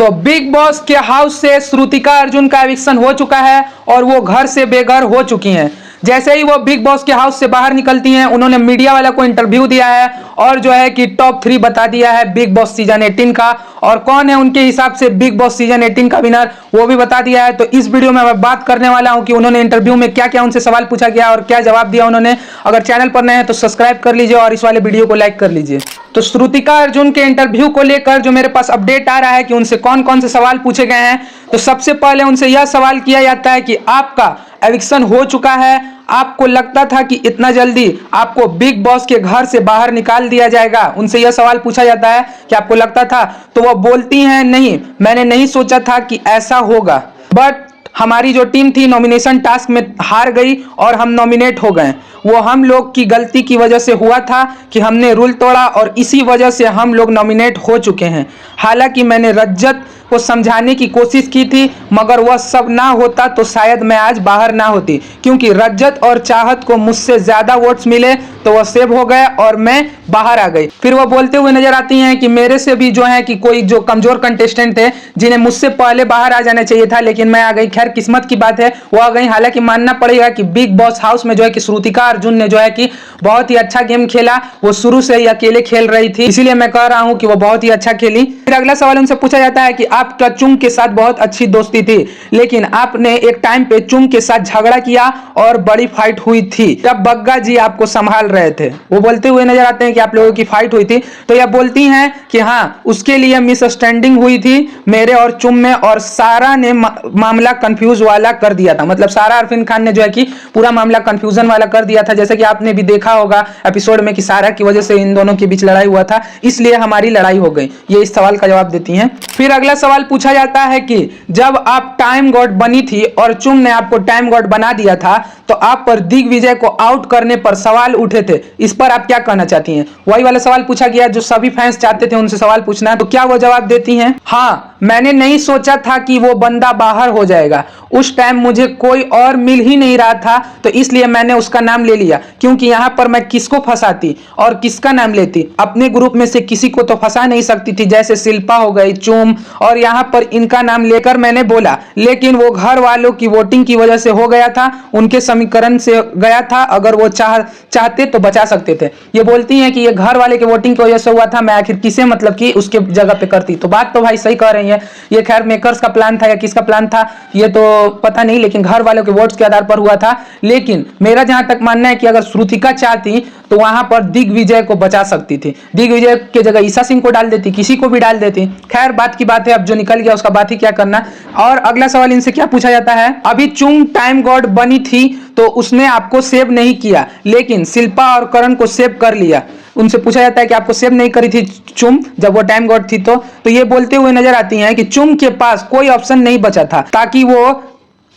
तो big boss के house से श्रुतिका अर्जुन का एविक्शन हो चुका है और वो घर से बेघर हो चुकी हैं। जैसे ही वो बिग बॉस के हाउस से बाहर निकलती हैं, उन्होंने मीडिया वाला को इंटरव्यू दिया है और जो है कि टॉप 3 बता दिया है बिग बॉस सीजन 18 का, और कौन है उनके हिसाब से बिग बॉस सीजन 18 का विनर वो भी बता दिया है। तो इस वीडियो में मैं बात करने वाला हूं कि उन्होंने इंटरव्यू में क्या क्या उनसे सवाल पूछा गया और क्या जवाब दिया उन्होंने। अगर चैनल पर नए हैं तो सब्सक्राइब कर लीजिए और इस वाले वीडियो को लाइक कर लीजिए। तो श्रुतिका अर्जुन के इंटरव्यू को लेकर जो मेरे पास अपडेट आ रहा है कि उनसे कौन कौन से सवाल पूछे गए हैं, तो सबसे पहले उनसे यह सवाल किया जाता है कि आपका एविक्शन हो चुका है, आपको लगता था कि इतना जल्दी आपको बिग बॉस के घर से बाहर निकाल दिया जाएगा। उनसे यह सवाल पूछा जाता है कि आपको लगता था, तो वह बोलती हैं नहीं, मैंने नहीं सोचा था कि ऐसा होगा, बट हमारी जो टीम थी नॉमिनेशन टास्क में हार गई और हम नॉमिनेट हो गए। वो हम लोग की गलती की वजह से हुआ था कि हमने रूल तोड़ा और इसी वजह से हम लोग नॉमिनेट हो चुके हैं। हालांकि मैंने रज्जत को समझाने की कोशिश की थी, मगर वह सब ना होता तो शायद मैं आज बाहर ना होती, क्योंकि रज्जत और चाहत को मुझसे ज्यादा वोट्स मिले तो वह सेव हो गए और मैं बाहर आ गई। फिर वह बोलते हुए नजर आती हैं कि मेरे से भी जो है कि कोई जो कमजोर कंटेस्टेंट थे जिन्हें मुझसे पहले बाहर आ जाना चाहिए था, लेकिन मैं आ गई। खैर किस्मत की बात है, वो आ गई। हालांकि मानना पड़ेगा कि बिग बॉस हाउस में जो है कि श्रुतिका अर्जुन ने जो है कि बहुत ही अच्छा गेम खेला। वो शुरू से ही अकेले खेल रही थी, इसीलिए मैं कह रहा हूं कि वो बहुत ही अच्छा खेली। फिर अगला सवाल उनसे पूछा जाता है कि आपका चुंग के साथ बहुत अच्छी दोस्ती थी, लेकिन आपने एक टाइम पे चुंग के साथ झगड़ा किया और बड़ी फाइट हुई थी जब बग्गा जी आपको संभाल रहे थे। वो बोलते हुए नजर आते हैं कि आप लोगों की फाइट हुई थी, तो यह बोलती हैं कि हाँ, उसके लिए मिसअंडरस्टैंडिंग हुई थी मेरे और चुंग में, और सारा ने मामला कंफ्यूज वाला कर दिया था। मतलब सारा अरफिन खान ने जो है कि पूरा मामला कंफ्यूजन वाला कर दिया था, जैसे कि आपने भी देखा होगा एपिसोड में कि सारा की वजह से इन दोनों के बीच लड़ाई हुआ था, इसलिए हमारी लड़ाई हो गई। ये इस सवाल का जवाब देती हैं। फिर अगला सवाल पूछा जाता है कि जब आप टाइम गॉड बनी थी और चुंग ने आपको टाइम गॉड बना दिया था, तो आप पर दिग्विजय को आउट करने पर सवाल उठे थे, इस पर आप क्या कहना चाहती हैं? वही वाला सवाल पूछा गया जो सभी फैंस चाहते थे उनसे सवाल पूछना। तो क्या वो जवाब देती हैं, हाँ, मैंने नहीं सोचा था कि वो बंदा बाहर हो जाएगा। उस टाइम मुझे कोई और मिल ही नहीं रहा था, तो इसलिए मैंने उसका नाम ले लिया, क्योंकि यहां पर मैं किसको फंसाती और किसका नाम लेती? अपने ग्रुप में से किसी को तो फंसा नहीं सकती थी, जैसे शिल्पा हो गई, चुम, और यहां पर इनका नाम लेकर मैंने बोला, लेकिन वो घर वालों की वोटिंग की वजह से हो गया था, उनके समीकरण से गया था। अगर वो चाहते तो बचा सकते थे। ये बोलती हैं कि ये घर वाले के वोटिंग की वजह से हुआ था, मैं आखिर किसे मतलब कि उसके जगह पे करती। तो बात तो भाई सही कह रही है। ये खैर मेकर्स का प्लान था या किसका प्लान था ये तो पता नहीं, लेकिन घर वालों के वोट्स के आधार पर हुआ था। लेकिन मेरा जहां तक मानना है कि अगर श्रुतिका चाहती तो वहां पर दिग्विजय को बचा सकती थी। दिग्विजय के जगह ईसा सिंह को डाल देती, किसी को भी डाल देती। खैर बात की बात है, अब जो निकल गया उसका बात ही क्या करना। और अगला सवाल इनसे क्या पूछा जाता है, अभी चुंग टाइम गॉड बनी थी तो उसने आपको सेव नहीं किया, लेकिन शिल्पा और करण को सेव कर लिया। उनसे पूछा जाता है कि आपको सेव नहीं करी थी चुम जब वो टाइम गॉड थी, तो ये बोलते हुए नजर आती हैं कि चुम के पास कोई ऑप्शन नहीं बचा था ताकि वो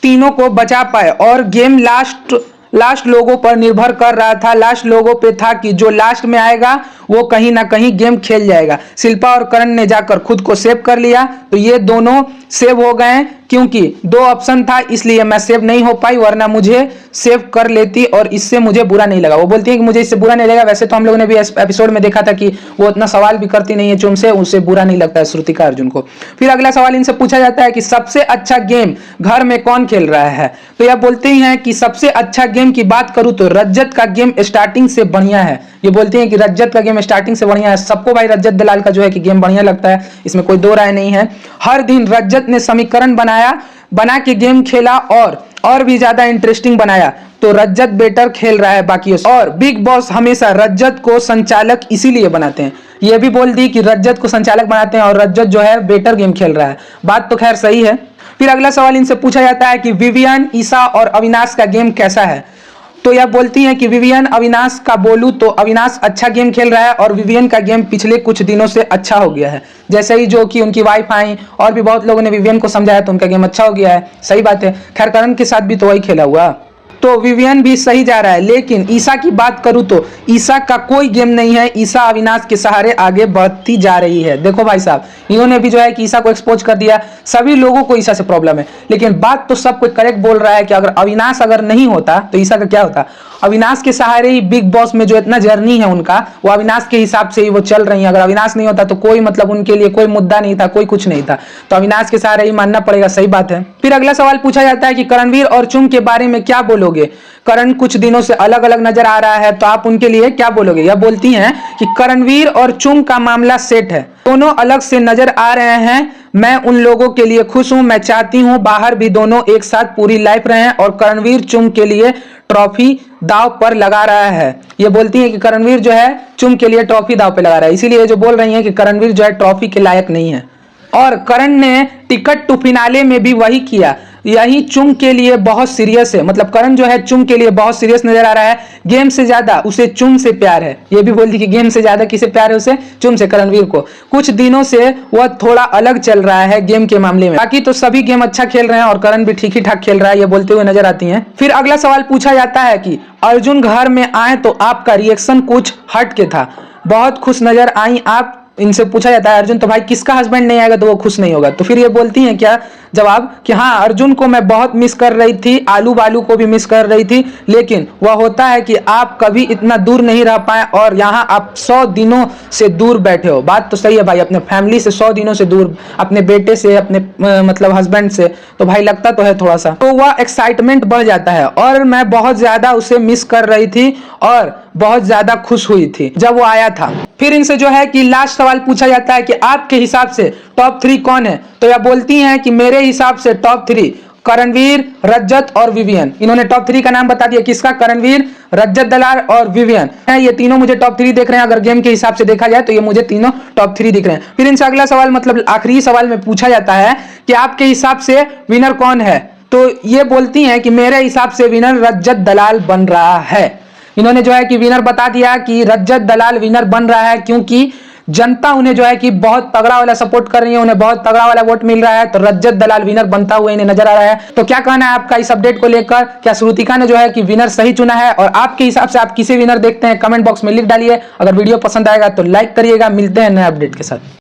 तीनों को बचा पाए, और गेम लास्ट लोगों पर निर्भर कर रहा था। लास्ट लोगों पे था कि जो लास्ट में आएगा वो कहीं ना कहीं गेम खेल जाएगा। शिल्पा और करण ने जाकर खुद को सेव कर लिया, तो ये दोनों सेव हो गए, क्योंकि 2 ऑप्शन था इसलिए मैं सेव नहीं हो पाई, वरना मुझे सेव कर लेती और इससे मुझे बुरा नहीं लगा। वो बोलती है कि मुझे इससे बुरा नहीं लगा। वैसे तो हम लोगों ने भी एपिसोड में देखा था कि वो उतना सवाल भी करती नहीं है चुम से, उससे बुरा नहीं लगता है श्रुतिका अर्जुन को। फिर अगला सवाल इनसे पूछा जाता है कि सबसे अच्छा गेम घर में कौन खेल रहा है, तो यह बोलते हैं कि सबसे अच्छा गेम की बात करूं तो रज्जत का गेम स्टार्टिंग से बढ़िया है। ये बोलती हैं कि रज्जत का गेम स्टार्टिंग से बढ़िया है। सबको भाई रज्जत दलाल का जो है कि गेम बढ़िया लगता है, इसमें कोई दो राय नहीं है। हर दिन रज्जत ने समीकरण बना के गेम खेला और भी ज्यादा इंटरेस्टिंग बनाया, तो रज्जत बेटर खेल रहा है बाकी। और बिग बॉस हमेशा रज्जत को संचालक इसीलिए बनाते हैं। ये भी बोल दी कि रज्जत को संचालक बनाते हैं और रज्जत जो है बेटर गेम खेल रहा है। बात तो खैर सही है। फिर अगला सवाल इनसे पूछा जाता है कि विवियन, ईसा और अविनाश का गेम कैसा है, तो यह बोलती हैं कि विवियन अविनाश का बोलूं तो अविनाश अच्छा गेम खेल रहा है और विवियन का गेम पिछले कुछ दिनों से अच्छा हो गया है। जैसे ही जो कि उनकी वाइफ आई और भी बहुत लोगों ने विवियन को समझाया तो उनका गेम अच्छा हो गया है। सही बात है। खैर करण के साथ भी तो वही खेला हुआ। तो विवियन भी सही जा रहा है। लेकिन ईसा की बात करूं तो ईसा का कोई गेम नहीं है, ईसा अविनाश के सहारे आगे बढ़ती जा रही है। देखो भाई साहब, इन्होंने भी जो है कि ईसा को एक्सपोज कर दिया। सभी लोगों को ईसा से प्रॉब्लम है, लेकिन बात तो सब कोई करेक्ट बोल रहा है कि अगर अविनाश अगर नहीं होता तो ईसा का क्या होता। अविनाश के सहारे ही बिग बॉस में जो इतना जर्नी है उनका, वो अविनाश के हिसाब से ही वो चल रही है। अगर अविनाश नहीं होता तो कोई मतलब उनके लिए कोई मुद्दा नहीं था, कोई कुछ नहीं था। तो अविनाश के सहारे ही मानना पड़ेगा, सही बात है। फिर अगला सवाल पूछा जाता है कि करणवीर और चुंग के बारे में क्या बोलोगे। करण कुछ दिनों से अलग अलग नजर आ रहा है, तो आप उनके लिए क्या बोलोगे। यह बोलती हैं कि करणवीर और चुंग का मामला सेट है, दोनों अलग से नजर आ रहे हैं। मैं उन लोगों के लिए खुश हूं, मैं चाहती हूं बाहर भी दोनों एक साथ पूरी लाइफ रहें। और करणवीर चुंग के लिए ट्रॉफी दाव पर लगा रहा है। ये बोलती है कि करणवीर जो है चुंग के लिए ट्रॉफी दाव पे लगा रहा है, इसीलिए जो बोल रही है कि करणवीर जो है ट्रॉफी के लायक नहीं है। और करण ने टिकट टू फिनाले में भी वही किया। यही चुंग के लिए बहुत सीरियस है, मतलब करण जो है चुंग के लिए बहुत सीरियस नजर आ रहा है। गेम से ज्यादा उसे चुंग से प्यार है। ये भी बोलती कि गेम से ज्यादा किसे प्यार है, उसे चुंग से, करणवीर को। कुछ दिनों से वह थोड़ा अलग चल रहा है गेम के मामले में। बाकी तो सभी गेम अच्छा खेल रहे हैं और करण भी ठीक ही ठाक खेल रहा है, ये बोलते हुए नजर आती हैं। फिर अगला सवाल पूछा जाता है कि अर्जुन घर में आए तो आपका रिएक्शन कुछ हट के था, बहुत खुश नजर आई आप। इनसे पूछा जाता है अर्जुन तो भाई किसका हस्बैंड नहीं आएगा तो वो खुश नहीं होगा। तो फिर ये बोलती हैं क्या जवाब कि हाँ, अर्जुन को मैं बहुत मिस कर रही थी, आलू बालू को भी मिस कर रही थी, लेकिन वह होता है कि आप कभी इतना दूर नहीं रह पाए और यहाँ आप 100 दिनों से दूर बैठे हो। बात तो सही है भाई, अपने फैमिली से 100 दिनों से दूर, अपने बेटे से, अपने मतलब हस्बैंड से, तो भाई लगता तो है थोड़ा सा, तो वह एक्साइटमेंट बढ़ जाता है। और मैं बहुत ज्यादा उसे मिस कर रही थी और बहुत ज्यादा खुश हुई थी जब वो आया था। फिर इनसे जो है कि लास्ट सवाल पूछा जाता है कि आपके हिसाब से टॉप 3 कौन है। तो यह बोलती हैं कि मेरे हिसाब से टॉप 3 करणवीर, रज्जत और विवियन। इन्होंने टॉप 3 का नाम बता दिया, किसका, करणवीर, रज्जत दलाल और विवियन। ये तीनों मुझे टॉप 3 देख रहे हैं। अगर गेम के हिसाब से देखा जाए तो ये मुझे तीनों टॉप 3 दिख रहे हैं। फिर इनसे अगला सवाल, मतलब आखिरी सवाल में पूछा जाता है कि आपके हिसाब से विनर कौन है। तो ये बोलती हैं कि मेरे हिसाब से विनर रज्जत दलाल बन रहा है। इन्होंने जो है कि विनर बता दिया कि रज्जत दलाल विनर बन रहा है, क्योंकि जनता उन्हें जो है कि बहुत तगड़ा वाला सपोर्ट कर रही है, उन्हें बहुत तगड़ा वाला वोट मिल रहा है। तो रज्जत दलाल विनर बनता हुआ इन्हें नजर आ रहा है। तो क्या कहना है आपका इस अपडेट को लेकर, क्या श्रुतिका ने जो है कि विनर सही चुना है, और आपके हिसाब से आप किसे विनर देखते हैं कमेंट बॉक्स में लिख डालिए। अगर वीडियो पसंद आएगा तो लाइक करिएगा। मिलते हैं नए अपडेट के साथ।